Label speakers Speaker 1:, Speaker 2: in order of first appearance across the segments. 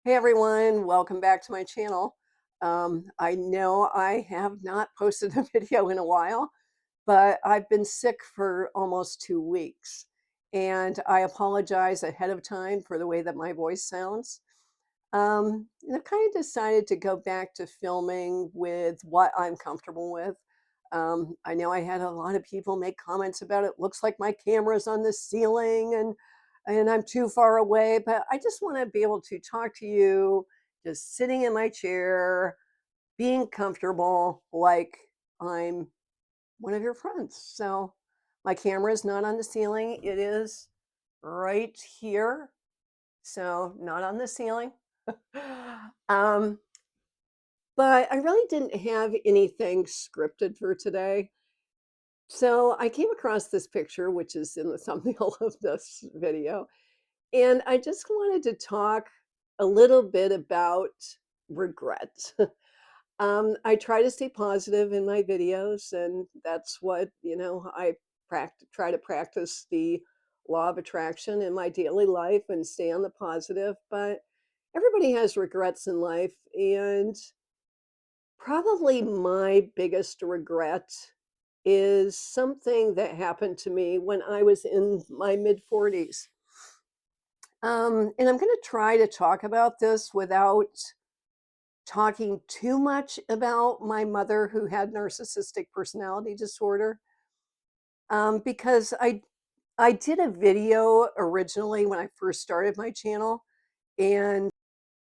Speaker 1: Hey everyone, welcome back to my channel. I know I have not posted a video in a while, but I've been sick for almost 2 weeks. And I apologize ahead of time for the way that my voice sounds. And I've kind of decided to go back to filming with what I'm comfortable with. I know I had a lot of people make comments about it. Looks like my camera's on the ceiling and I'm too far away, but I just want to be able to talk to you just sitting in my chair, being comfortable like I'm one of your friends. So my camera is not on the ceiling. It is right here. So not on the ceiling. um, but I really didn't have anything scripted for today. So I came across this picture, which is in the thumbnail of this video, and I just wanted to talk a little bit about regret. I try to stay positive in my videos, and that's what, I try to practice the law of attraction in my daily life and stay on the positive. But everybody has regrets in life, and probably my biggest regret is something that happened to me when I was in my mid 40s. And I'm going to try to talk about this without talking too much about my mother who had narcissistic personality disorder. Because I did a video originally when I first started my channel, and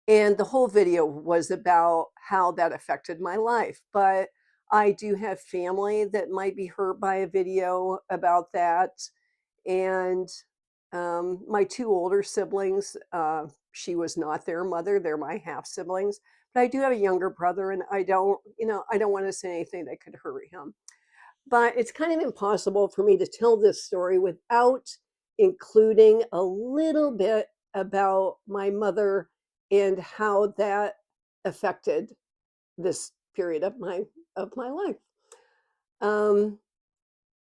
Speaker 1: the whole video was about how that affected my life. But I do have family that might be hurt by a video about that. And my two older siblings, she was not their mother, they're my half siblings. But I do have a younger brother, and I don't want to say anything that could hurt him. But it's kind of impossible for me to tell this story without including a little bit about my mother and how that affected this period of my life. Um,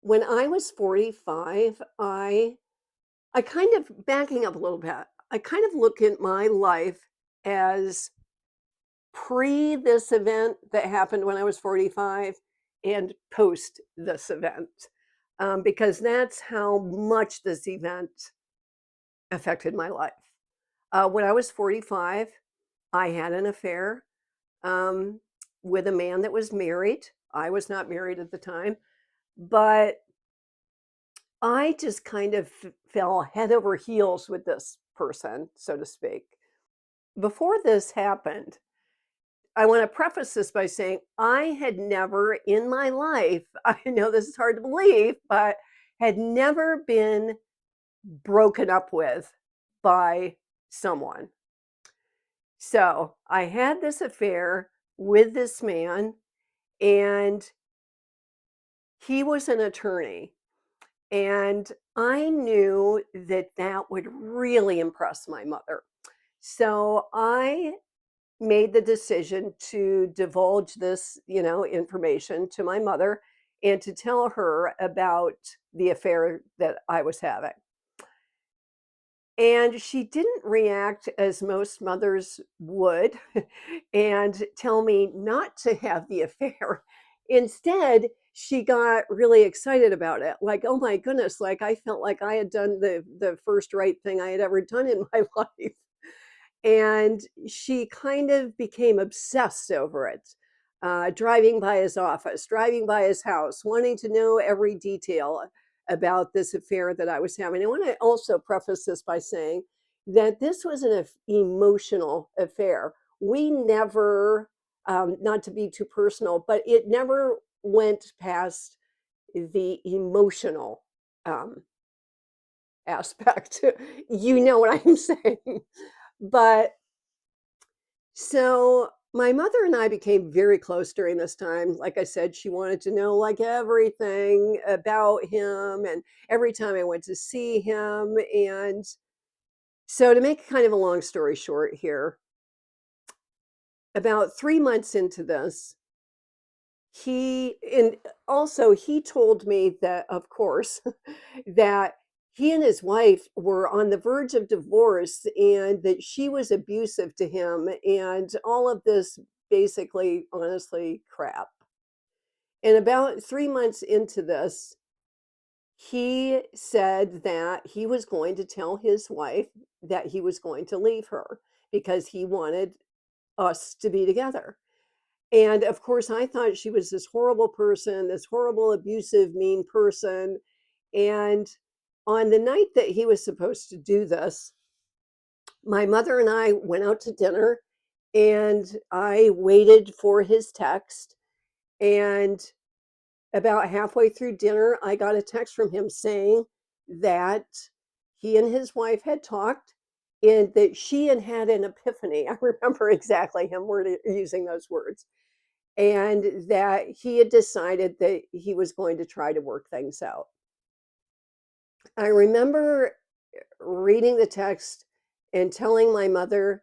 Speaker 1: when I was 45, I kind of backing up a little bit. I kind of look at my life as pre this event that happened when I was 45 and post this event, because that's how much this event affected my life. When I was 45, I had an affair um, with a man that was married. I was not married at the time, but I just kind of fell head over heels with this person, so to speak. Before this happened, I want to preface this by saying I had never in my life, I know this is hard to believe, but had never been broken up with by someone. So I had this affair with this man, and he was an attorney. And I knew that that would really impress my mother. So I made the decision to divulge this, information to my mother and to tell her about the affair that I was having. And she didn't react as most mothers would and tell me not to have the affair. Instead, she got really excited about it. Like, oh my goodness, like I felt like I had done the first right thing I had ever done in my life. And she kind of became obsessed over it, driving by his office, driving by his house, wanting to know every detail about this affair that I was having. I want to also preface this by saying that this was an emotional affair. We never, not to be too personal, but it never went past the emotional um, aspect. You know what I'm saying. But so my mother and I became very close during this time. Like I said, she wanted to know like everything about him and every time I went to see him. And so to make kind of a long story short here, about 3 months into this, he and also he told me that of course that he and his wife were on the verge of divorce and that she was abusive to him and all of this basically, honestly, crap. And about 3 months into this, he said that he was going to tell his wife that he was going to leave her because he wanted us to be together. And of course, I thought she was this horrible person, this horrible, abusive, mean person. And on the night that he was supposed to do this, my mother and I went out to dinner and I waited for his text. And about halfway through dinner, I got a text from him saying that he and his wife had talked and that she had had an epiphany. I remember exactly him using those words, and that he had decided that he was going to try to work things out. I remember reading the text and telling my mother,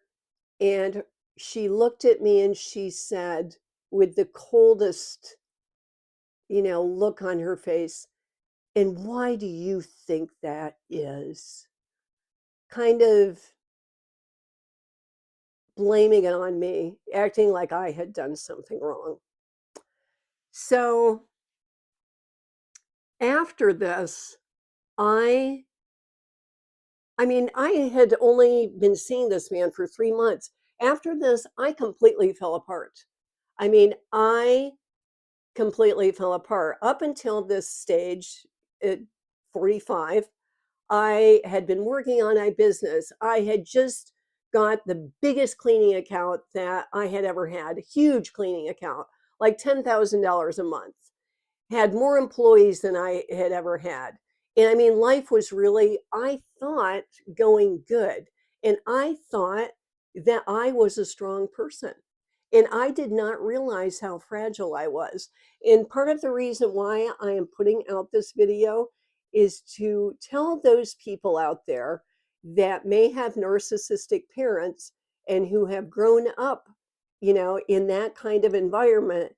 Speaker 1: and she looked at me and she said, with the coldest, look on her face, "And why do you think that is?" Kind of blaming it on me, acting like I had done something wrong. So after this, I I had only been seeing this man for 3 months. After this, I completely fell apart. I completely fell apart. Up until this stage at 45, I had been working on a business. I had just got the biggest cleaning account that I had ever had, a huge cleaning account, like $10,000 a month, had more employees than I had ever had. And life was really, I thought, going good. And I thought that I was a strong person. And I did not realize how fragile I was. And part of the reason why I am putting out this video is to tell those people out there that may have narcissistic parents and who have grown up, in that kind of environment,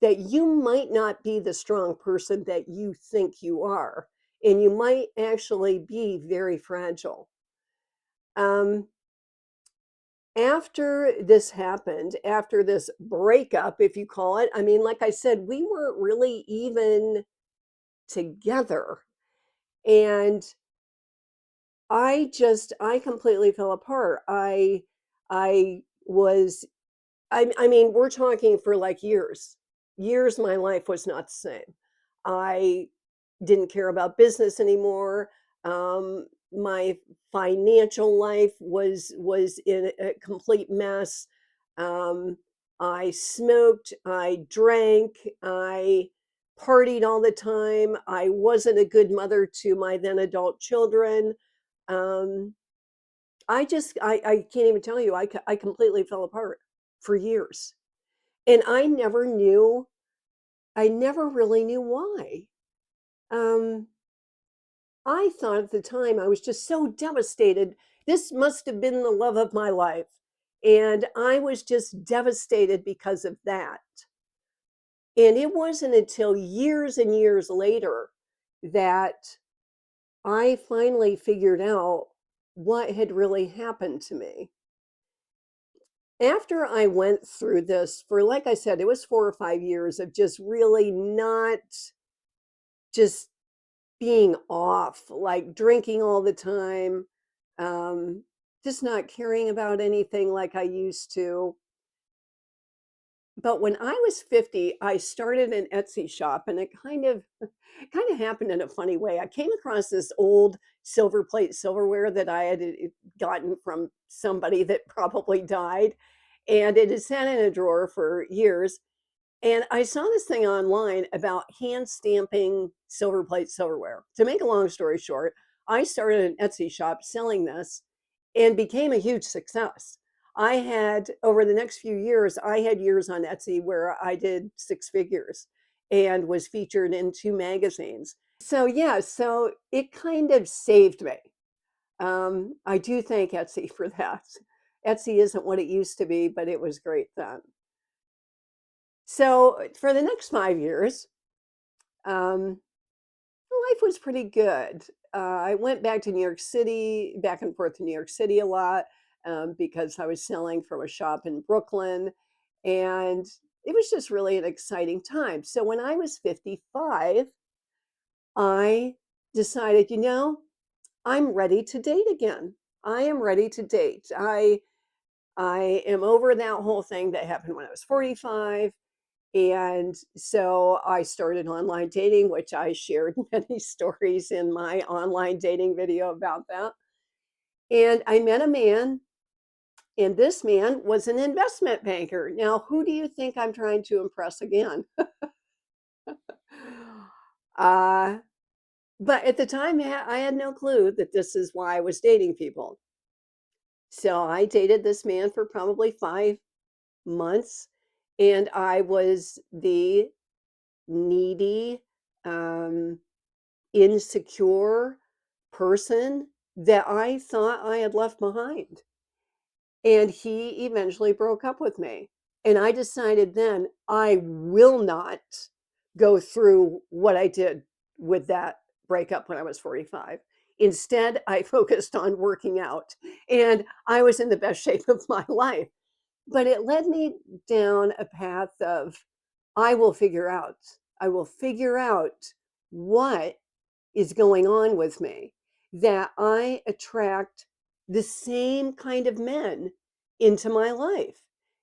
Speaker 1: that you might not be the strong person that you think you are, and you might actually be very fragile. Um, After this happened, after this breakup, if you call it, like I said, we weren't really even together. And I completely fell apart. I was, we're talking for like years. Years, my life was not the same. I didn't care about business anymore. My financial life was in a complete mess. Um, I smoked, I drank, I partied all the time. I wasn't a good mother to my then adult children. Um, I can't even tell you. I completely fell apart for years, and I never really knew why. Um, I thought at the time I was just so devastated. This must have been the love of my life. And I was just devastated because of that. And it wasn't until years and years later that I finally figured out what had really happened to me. After I went through this for, like I said, it was 4 or 5 years of just really not just being off, like drinking all the time, um, just not caring about anything like I used to. But when I was 50, I started an Etsy shop and it kind of happened in a funny way. I came across this old silver plate silverware that I had gotten from somebody that probably died, and it had sat in a drawer for years. And I saw this thing online about hand stamping silver plate silverware. To make a long story short, I started an Etsy shop selling this and became a huge success. I had, over the next few years, I had years on Etsy where I did six figures and was featured in 2 magazines. So, yeah, so it kind of saved me. I do thank Etsy for that. Etsy isn't what it used to be, but it was great then. So for the next 5 years, um, life was pretty good. I went back to New York City, back and forth to New York City a lot, because I was selling from a shop in Brooklyn, and it was just really an exciting time. So when I was 55, I decided, I'm ready to date again. I am ready to date. I am over that whole thing that happened when I was 45. And so I started online dating, which I shared many stories in my online dating video about that. And I met a man, and this man was an investment banker. Now, who do you think I'm trying to impress again? uh, but at the time, I had no clue that this is why I was dating people. So I dated this man for probably 5 months, and I was the needy, um, insecure person that I thought I had left behind. And he eventually broke up with me. And I decided then I will not go through what I did with that breakup when I was 45. Instead, I focused on working out, and I was in the best shape of my life. But it led me down a path of I will figure out what is going on with me, that I attract the same kind of men into my life.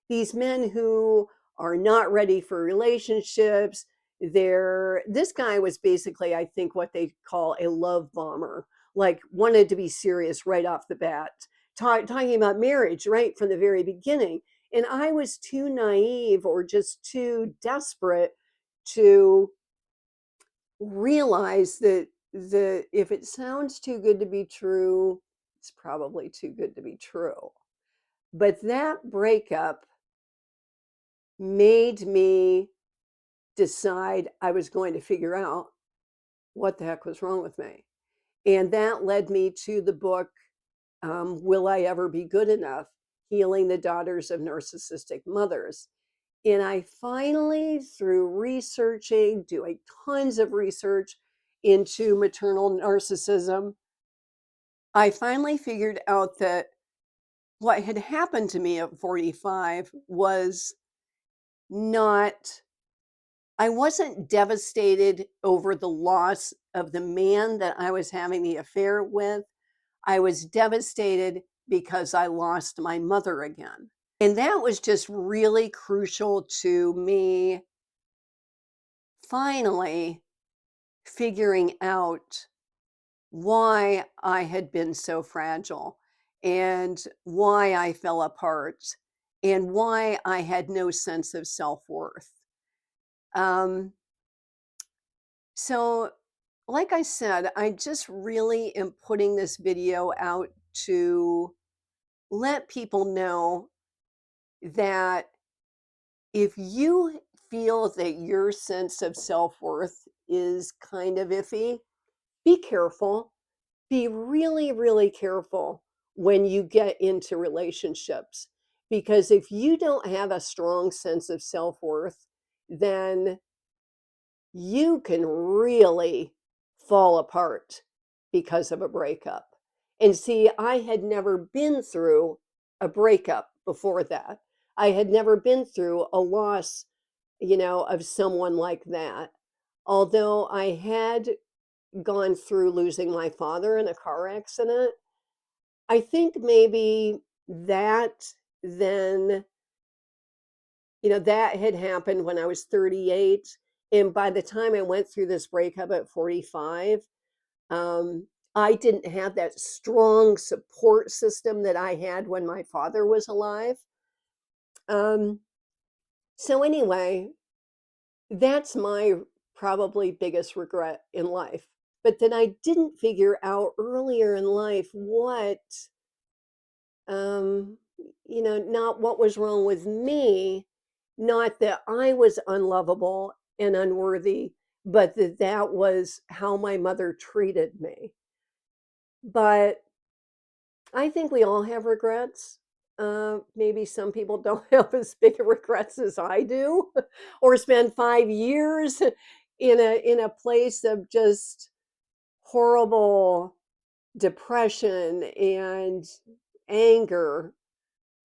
Speaker 1: These men who are not ready for relationships. This guy was basically, I think, what they call a love bomber, like wanted to be serious right off the bat, talking about marriage right from the very beginning. And I was too naive or just too desperate to realize that if it sounds too good to be true, it's probably too good to be true. But that breakup made me decide I was going to figure out what the heck was wrong with me. And that led me to the book, Will I Ever Be Good Enough? Healing the Daughters of Narcissistic Mothers. And I finally, through researching, doing tons of research into maternal narcissism, I finally figured out that what had happened to me at 45 was not, I wasn't devastated over the loss of the man that I was having the affair with. I was devastated because I lost my mother again. And that was just really crucial to me finally figuring out why I had been so fragile and why I fell apart and why I had no sense of self-worth. Um, so, like I said, I just really am putting this video out to let people know that if you feel that your sense of self-worth is kind of iffy, be careful. Be really, really careful when you get into relationships, because if you don't have a strong sense of self-worth, then you can really fall apart because of a breakup. And see, I had never been through a breakup before that. I had never been through a loss, of someone like that. Although I had gone through losing my father in a car accident, I think maybe that then, that had happened when I was 38. And by the time I went through this breakup at 45, um, I didn't have that strong support system that I had when my father was alive. Um, so, anyway, that's my probably biggest regret in life. But then I didn't figure out earlier in life um, not what was wrong with me, not that I was unlovable and unworthy, but that was how my mother treated me. But I think we all have regrets. Maybe some people don't have as big regrets as I do, or spend 5 years in a place of just horrible depression and anger,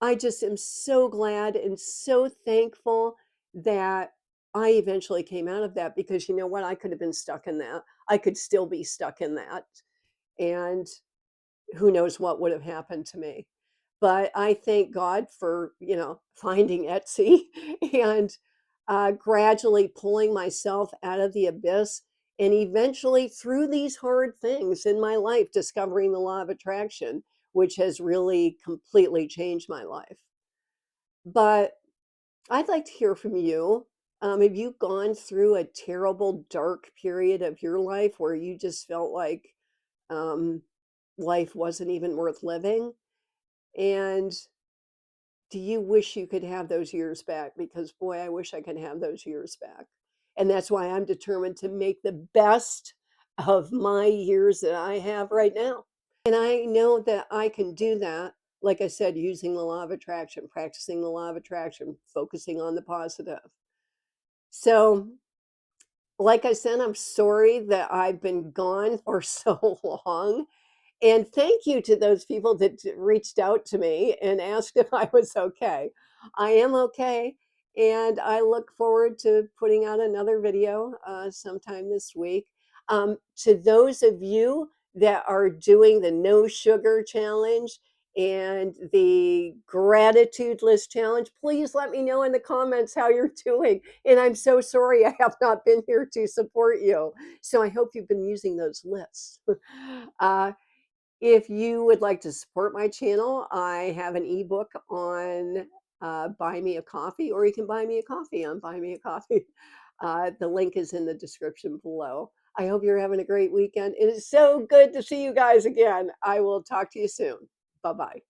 Speaker 1: I just am so glad and so thankful that I eventually came out of that because you know what? I could have been stuck in that. I could still be stuck in that. And who knows what would have happened to me. But I thank God for, finding Etsy and gradually pulling myself out of the abyss. And eventually, through these hard things in my life, discovering the law of attraction, which has really completely changed my life. But I'd like to hear from you. Have you gone through a terrible, dark period of your life where you just felt like um, life wasn't even worth living? And do you wish you could have those years back? Because boy, I wish I could have those years back. And that's why I'm determined to make the best of my years that I have right now. And I know that I can do that, like I said, using the law of attraction, practicing the law of attraction, focusing on the positive. So, like I said, I'm sorry that I've been gone for so long. And thank you to those people that reached out to me and asked if I was okay. I am okay. And I look forward to putting out another video sometime this week. To those of you that are doing the no sugar challenge and the gratitude list challenge, please let me know in the comments how you're doing. And I'm so sorry I have not been here to support you. So I hope you've been using those lists. uh, if you would like to support my channel, I have an ebook on Buy Me a Coffee, or you can buy me a coffee on Buy Me a Coffee. The link is in the description below. I hope you're having a great weekend. It is so good to see you guys again. I will talk to you soon. Bye bye.